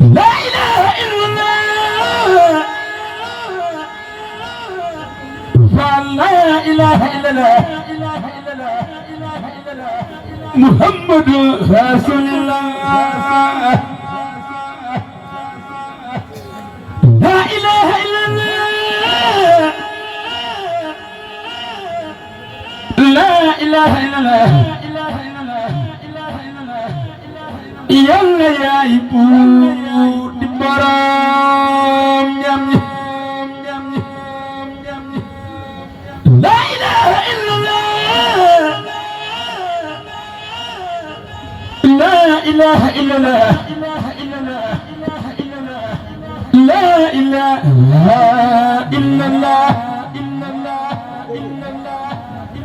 لا إله إلا الله فلا إله إلا الله محمد رسول الله لا إله إلا الله لا إله إلا الله يلا يا إبو دبرام يامي لا إله إلا الله لا إله إلا الله لا إله إلا الله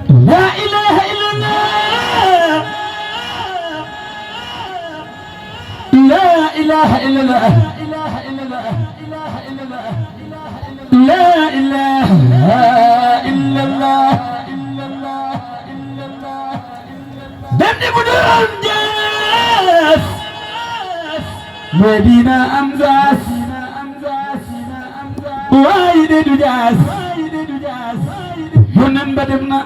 لا إله إلا الله لا إله إلا الله لا إله إلا الله دمني بدون جاس مدينة أمزاس وايد دجاس هنن بدمنا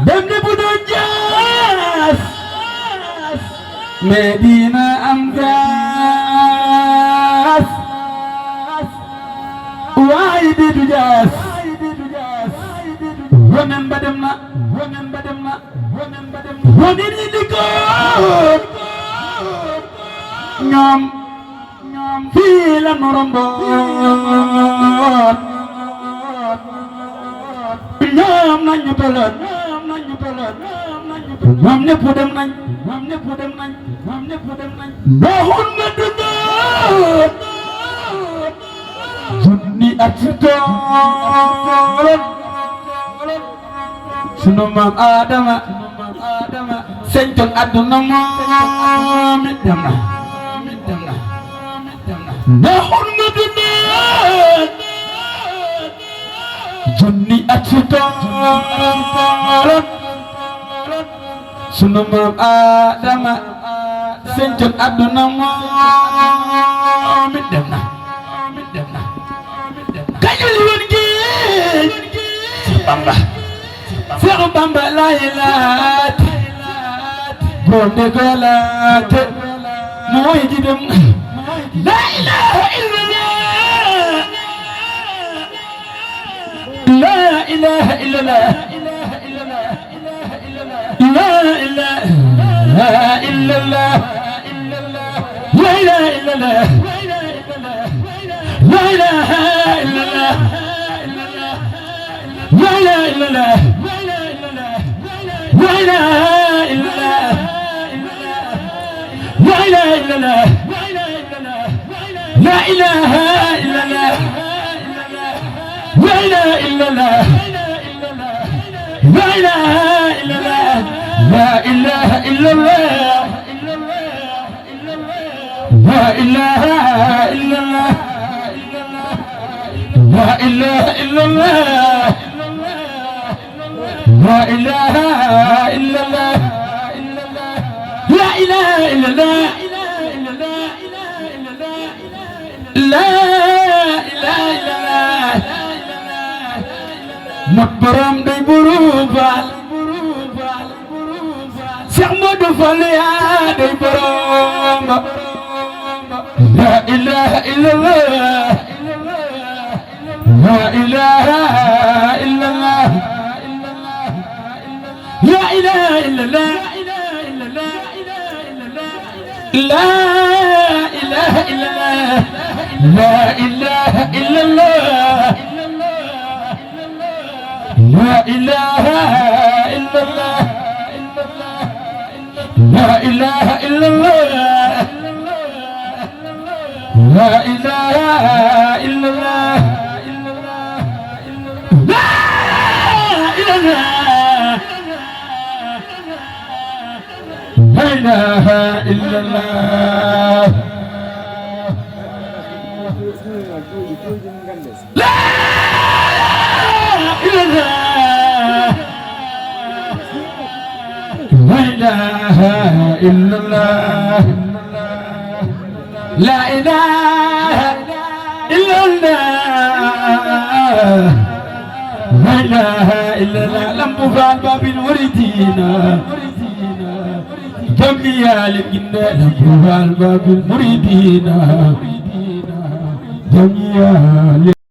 دمني بدون جاس مدينة أمزاس وايد دجاس هنن بدمنا هنن يدكون ñoom fii la nu romboon ñoom nañu tolloon ñoom ñëpp dem nañ ndoxul ma dundoon junni at si tooloon sunu maam Adama señtoon àdduna moom it dem na ndoxul ma dundoon junni at si tooloon sunu maam Adama señtoon àdduna moom it dem na kañu li woon géej Seex Bamba laay laat gonde ko laat mooy ji dem la ilaha illallah la ilaha illallah la ilaha illallah la ilaha illallah la ilaha illallah la ilaha illallah لا إله إلا الله لا إله إلا الله لا إله إلا الله لا إله إلا الله لا إله إلا الله لا إله إلا الله لا إله إلا الله لا إله إلا الله لا إله إلا الله لا إله إلا الله لا إله إلا الله مقبرم دي بروفال Cheikh Modou Fall ya دي بروم لا إله إلا الله لا إله إلا الله لا إله إلا الله لا إله إلا الله لا إله إلا الله لا إله إلا الله لا إله إلا الله لا إله إلا الله لا إله لا إله إلا الله لا إله لا إله إلا الله لا إله إلا الله لا إله إلا الله لم بفعل باب المريدين جميع للجنة لم بفعل باب المريدين جميع